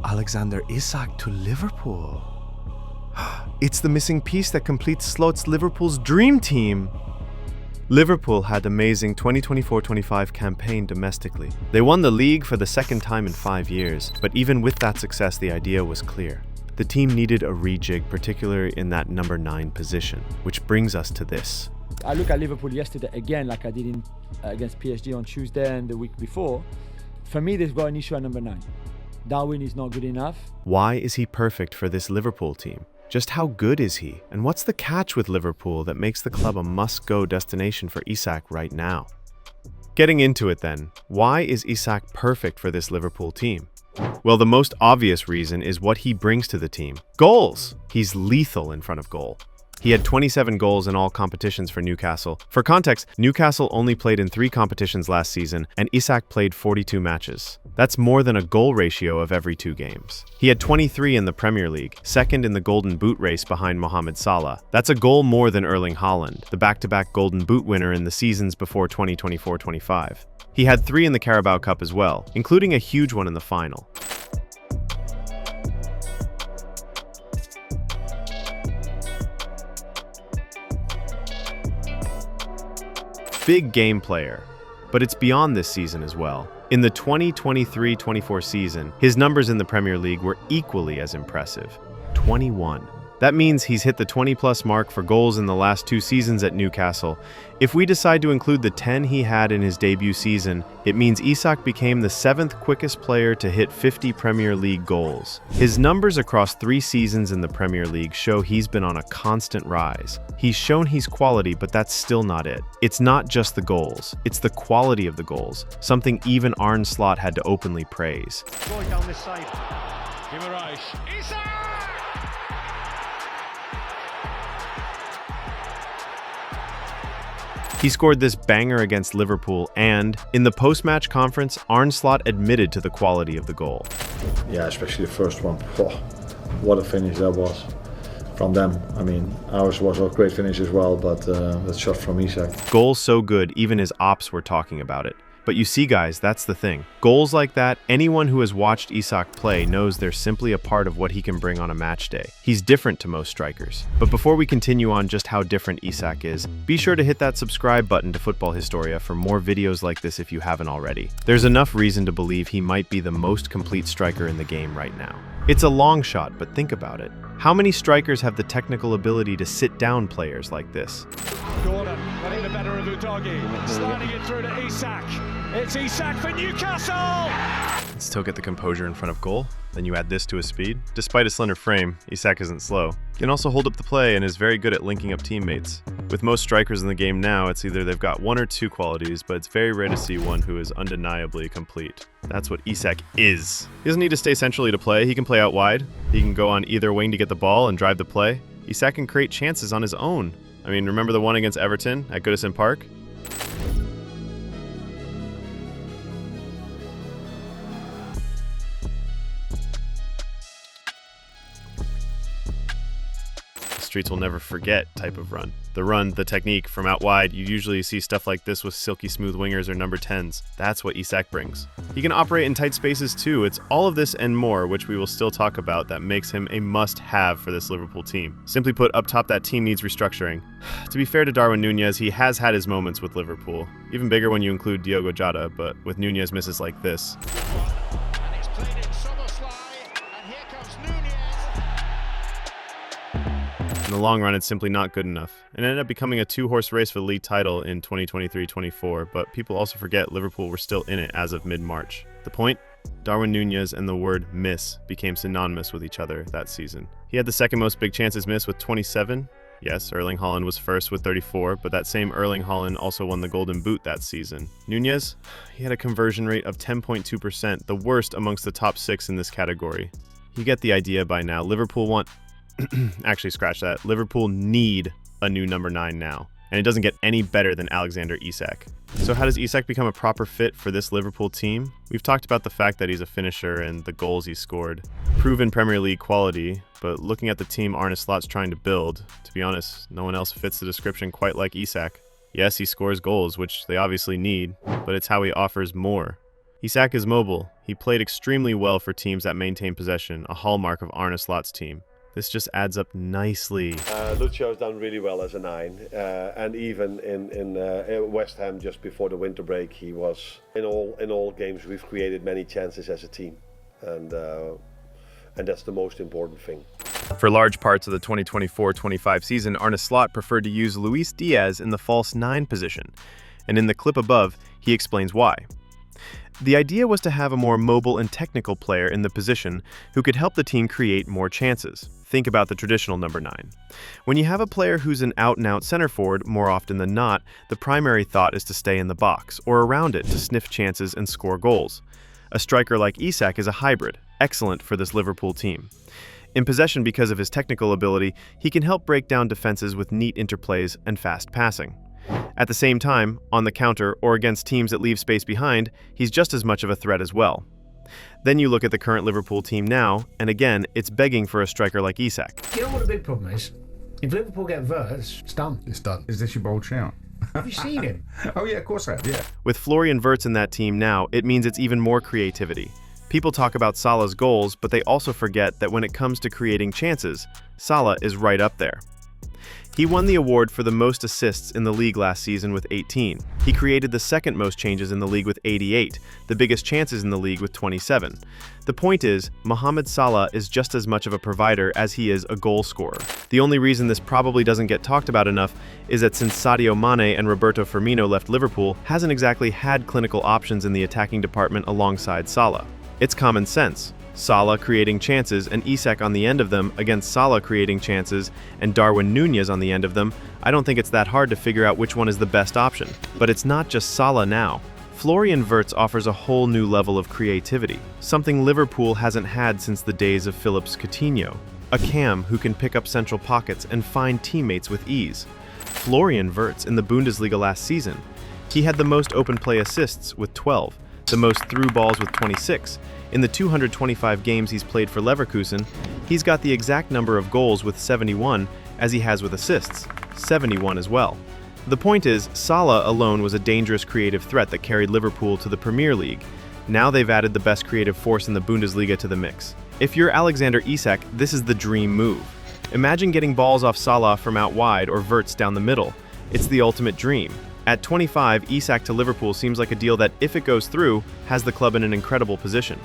Alexander Isak to Liverpool. It's the missing piece that completes Slot's Liverpool's dream team. Liverpool had amazing 2024-25 campaign domestically. They won the league for the second time in 5 years, but even with that success, the idea was clear. The team needed a rejig, particularly in that number 9 position, which brings us to this. I look at Liverpool yesterday again, like I did against PSG on Tuesday and the week before. For me, they've got an issue at number 9. Darwin is not good enough. Why is he perfect for this Liverpool team? Just how good is he? And what's the catch with Liverpool that makes the club a must-go destination for Isak right now? Getting into it then, why is Isak perfect for this Liverpool team? Well, the most obvious reason is what he brings to the team. Goals! He's lethal in front of goal. He had 27 goals in all competitions for Newcastle. For context, Newcastle only played in 3 competitions last season, and Isak played 42 matches. That's more than a goal ratio of every 2 games. He had 23 in the Premier League, second in the Golden Boot race behind Mohamed Salah. That's a goal more than Erling Haaland, the back-to-back Golden Boot winner in the seasons before 2024-25. He had 3 in the Carabao Cup as well, including a huge one in the final. Big game player, but it's beyond this season as well. In the 2023-24 season, his numbers in the Premier League were equally as impressive, 21. That means he's hit the 20-plus mark for goals in the last 2 seasons at Newcastle. If we decide to include the 10 he had in his debut season, it means Isak became the 7th quickest player to hit 50 Premier League goals. His numbers across 3 seasons in the Premier League show he's been on a constant rise. He's shown he's quality, but that's still not it. It's not just the goals, it's the quality of the goals, something even Arne Slot had to openly praise. Going down this side. Isak! He scored this banger against Liverpool, and in the post-match conference, Arne Slot admitted to the quality of the goal. Yeah, especially the first one. Oh, what a finish that was from them. I mean, ours was a great finish as well, but that shot from Isak. Goal so good, even his ops were talking about it. But you see, guys, that's the thing. Goals like that, anyone who has watched Isak play knows they're simply a part of what he can bring on a match day. He's different to most strikers. But before we continue on just how different Isak is, be sure to hit that subscribe button to Futbol Historia for more videos like this if you haven't already. There's enough reason to believe he might be the most complete striker in the game right now. It's a long shot, but think about it. How many strikers have the technical ability to sit down players like this? Gordon running the better of Udogi, sliding it through to Isak. It's Isak for Newcastle! Still get the composure in front of goal. Then you add this to his speed. Despite his slender frame, Isak isn't slow. He can also hold up the play and is very good at linking up teammates. With most strikers in the game now, it's either they've got 1 or 2 qualities, but it's very rare to see one who is undeniably complete. That's what Isak is. He doesn't need to stay centrally to play. He can play out wide. He can go on either wing to get the ball and drive the play. Isak can create chances on his own. I mean, remember the one against Everton at Goodison Park? Streets will never forget type of run. The run, the technique from out wide, you usually see stuff like this with silky smooth wingers or number 10s. That's what Isak brings. He can operate in tight spaces too. It's all of this and more, which we will still talk about, that makes him a must-have for this Liverpool team. Simply put, up top, that team needs restructuring. To be fair to Darwin Nunez, he has had his moments with Liverpool. Even bigger when you include Diogo Jota, but with Nunez misses like this. In the long run, it's simply not good enough. It ended up becoming a 2-horse race for the league title in 2023-24, but people also forget Liverpool were still in it as of mid-March. The point? Darwin Nunez and the word miss became synonymous with each other that season. He had the second most big chances missed with 27. Yes, Erling Haaland was first with 34, but that same Erling Haaland also won the Golden Boot that season. Nunez, he had a conversion rate of 10.2%, the worst amongst the top 6 in this category. You get the idea by now. Liverpool want... Actually, scratch that. Liverpool need a new number 9 now, and it doesn't get any better than Alexander Isak. So how does Isak become a proper fit for this Liverpool team? We've talked about the fact that he's a finisher and the goals he scored. Proven Premier League quality, but looking at the team Arne Slot's trying to build, to be honest, no one else fits the description quite like Isak. Yes, he scores goals, which they obviously need, but it's how he offers more. Isak is mobile. He played extremely well for teams that maintain possession, a hallmark of Arne Slot's team. This just adds up nicely. Lucio's done really well as a 9, and even in West Ham just before the winter break, he was in all games. We've created many chances as a team, and that's the most important thing. For large parts of the 2024-25 season, Arne Slot preferred to use Luis Diaz in the false 9 position, and in the clip above, he explains why. The idea was to have a more mobile and technical player in the position who could help the team create more chances. Think about the traditional number 9. When you have a player who's an out-and-out center forward, more often than not, the primary thought is to stay in the box or around it to sniff chances and score goals. A striker like Isak is a hybrid, excellent for this Liverpool team. In possession, because of his technical ability, he can help break down defenses with neat interplays and fast passing. At the same time, on the counter or against teams that leave space behind, he's just as much of a threat as well. Then you look at the current Liverpool team now, and again, it's begging for a striker like Isak. You know what the big problem is? If Liverpool get Wirtz, it's done. It's done. Is this your bold shout? Have you seen him? Oh yeah, of course I have, yeah. With Florian Wirtz in that team now, it means it's even more creativity. People talk about Salah's goals, but they also forget that when it comes to creating chances, Salah is right up there. He won the award for the most assists in the league last season with 18. He created the second most changes in the league with 88, the biggest chances in the league with 27. The point is, Mohamed Salah is just as much of a provider as he is a goal scorer. The only reason this probably doesn't get talked about enough is that since Sadio Mane and Roberto Firmino left Liverpool, hasn't exactly had clinical options in the attacking department alongside Salah. It's common sense. Salah creating chances and Isak on the end of them against Salah creating chances and Darwin Nunez on the end of them, I don't think it's that hard to figure out which one is the best option. But it's not just Salah now. Florian Wirtz offers a whole new level of creativity, something Liverpool hasn't had since the days of Philips Coutinho. A cam who can pick up central pockets and find teammates with ease. Florian Wirtz in the Bundesliga last season. He had the most open play assists with 12, the most through balls with 26. In the 225 games he's played for Leverkusen, he's got the exact number of goals with 71 as he has with assists, 71 as well. The point is, Salah alone was a dangerous creative threat that carried Liverpool to the Premier League. Now they've added the best creative force in the Bundesliga to the mix. If you're Alexander Isak, this is the dream move. Imagine getting balls off Salah from out wide or Wirtz down the middle. It's the ultimate dream. At 25, Isak to Liverpool seems like a deal that, if it goes through, has the club in an incredible position.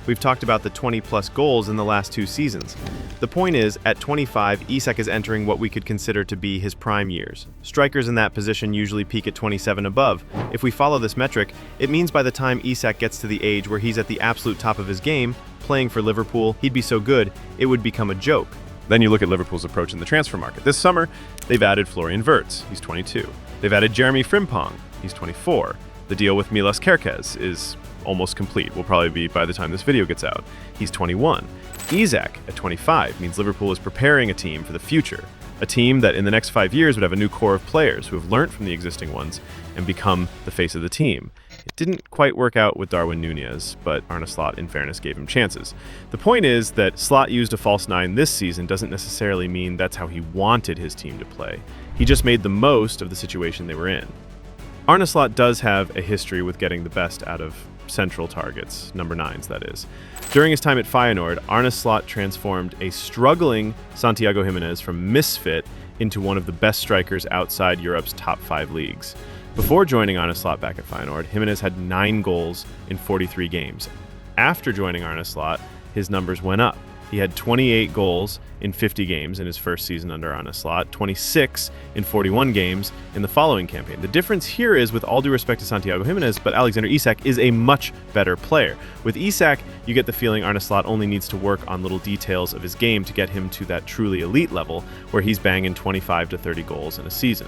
We've talked about the 20-plus goals in the last 2 seasons. The point is, at 25, Isak is entering what we could consider to be his prime years. Strikers in that position usually peak at 27 above. If we follow this metric, it means by the time Isak gets to the age where he's at the absolute top of his game, playing for Liverpool, he'd be so good, it would become a joke. Then you look at Liverpool's approach in the transfer market. This summer, they've added Florian Wirtz, he's 22. They've added Jeremie Frimpong, he's 24. The deal with Milas Kerkez is almost complete, will probably be by the time this video gets out. He's 21. Isak, at 25, means Liverpool is preparing a team for the future. A team that in the next 5 years would have a new core of players who have learned from the existing ones and become the face of the team. It didn't quite work out with Darwin Nunez, but Arne Slot, in fairness, gave him chances. The point is that Slot used a false 9 this season doesn't necessarily mean that's how he wanted his team to play. He just made the most of the situation they were in. Arne Slot does have a history with getting the best out of central targets, number 9s that is. During his time at Feyenoord, Arne Slot transformed a struggling Santiago Jimenez from misfit into one of the best strikers outside Europe's top 5 leagues. Before joining Arne Slot back at Feyenoord, Jimenez had 9 goals in 43 games. After joining Arne Slot, his numbers went up. He had 28 goals in 50 games in his first season under Arne Slot, 26 in 41 games in the following campaign. The difference here is, with all due respect to Santiago Jimenez, but Alexander Isak is a much better player. With Isak, you get the feeling Arne Slot only needs to work on little details of his game to get him to that truly elite level, where he's banging 25 to 30 goals in a season.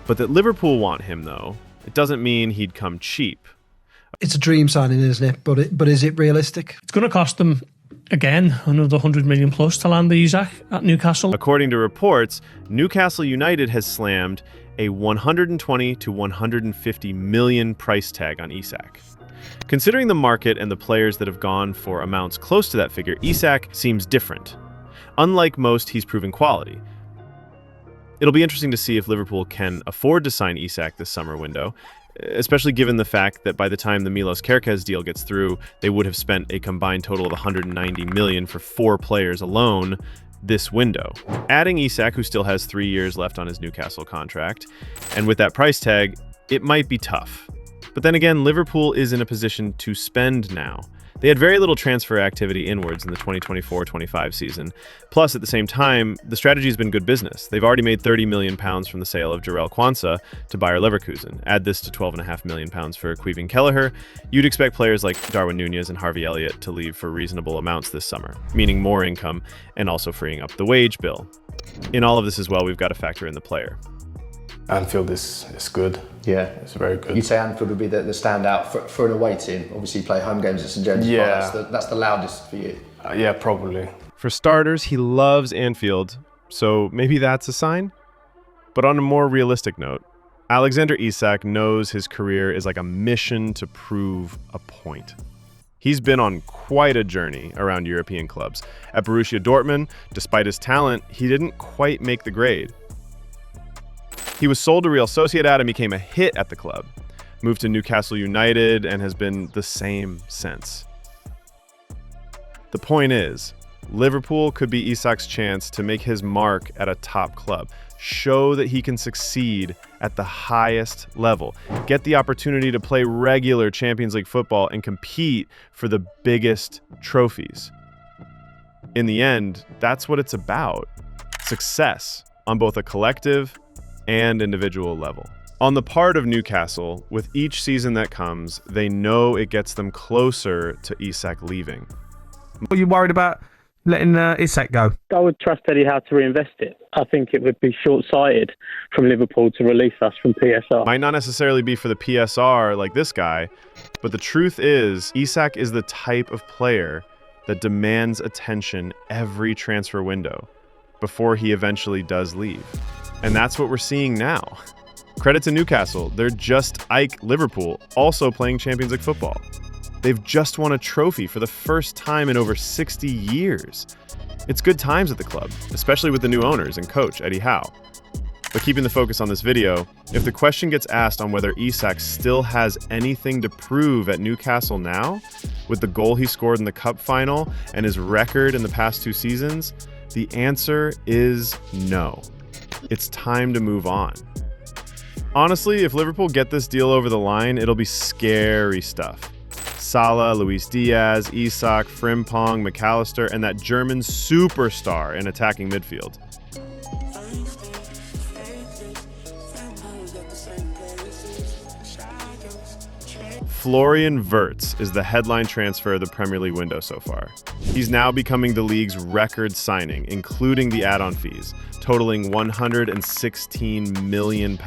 But that Liverpool want him, though, it doesn't mean he'd come cheap. It's a dream signing, isn't it? But is it realistic? It's going to cost them, again, another 100 million plus to land Isak at Newcastle. According to reports, Newcastle United has slammed a 120 to 150 million price tag on Isak. Considering the market and the players that have gone for amounts close to that figure, Isak seems different. Unlike most, he's proven quality. It'll be interesting to see if Liverpool can afford to sign Isak this summer window. especially given the fact that by the time the Milos Kerkez deal gets through, they would have spent a combined total of $190 million for 4 players alone this window. Adding Isak, who still has 3 years left on his Newcastle contract, and with that price tag, it might be tough. But then again, Liverpool is in a position to spend now. They had very little transfer activity inwards in the 2024-25 season. Plus, at the same time, the strategy has been good business. They've already made £30 million from the sale of Jarell Quansah to Bayer Leverkusen. Add this to £12.5 million for Queven Kelleher. You'd expect players like Darwin Nunez and Harvey Elliott to leave for reasonable amounts this summer, meaning more income and also freeing up the wage bill. In all of this as well, we've got to factor in the player. Anfield is good. Yeah, it's very good. You'd say Anfield would be the standout for an away team. Obviously, you play home games at St James's Park. That's the loudest for you. Yeah, probably. For starters, he loves Anfield, so maybe that's a sign. But on a more realistic note, Alexander Isak knows his career is like a mission to prove a point. He's been on quite a journey around European clubs. At Borussia Dortmund, despite his talent, he didn't quite make the grade. He was sold to Real Sociedad and became a hit at the club. Moved to Newcastle United and has been the same since. The point is, Liverpool could be Isak's chance to make his mark at a top club, show that he can succeed at the highest level, get the opportunity to play regular Champions League football and compete for the biggest trophies. In the end, that's what it's about. Success on both a collective and individual level. On the part of Newcastle, with each season that comes, they know it gets them closer to Isak leaving. Are you worried about letting Isak go? I would trust Eddie Howe to reinvest it. I think it would be short-sighted from Liverpool to release us from PSR. Might not necessarily be for the PSR like this guy, but the truth is, Isak is the type of player that demands attention every transfer window before he eventually does leave. And that's what we're seeing now. Credit to Newcastle, they're just Ike Liverpool, also playing Champions League football. They've just won a trophy for the first time in over 60 years. It's good times at the club, especially with the new owners and coach, Eddie Howe. But keeping the focus on this video, if the question gets asked on whether Isak still has anything to prove at Newcastle now, with the goal he scored in the Cup final and his record in the past 2 seasons, the answer is no. It's time to move on. Honestly, if Liverpool get this deal over the line, it'll be scary stuff. Salah, Luis Diaz, Isak, Frimpong, McAllister, and that German superstar in attacking midfield. Florian Wirtz is the headline transfer of the Premier League window so far. He's now becoming the league's record signing, including the add-on fees, totaling £116 million.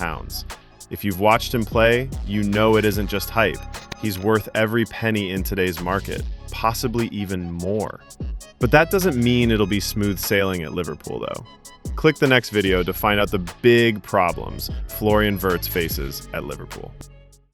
If you've watched him play, you know it isn't just hype. He's worth every penny in today's market, possibly even more. But that doesn't mean it'll be smooth sailing at Liverpool, though. Click the next video to find out the big problems Florian Wirtz faces at Liverpool.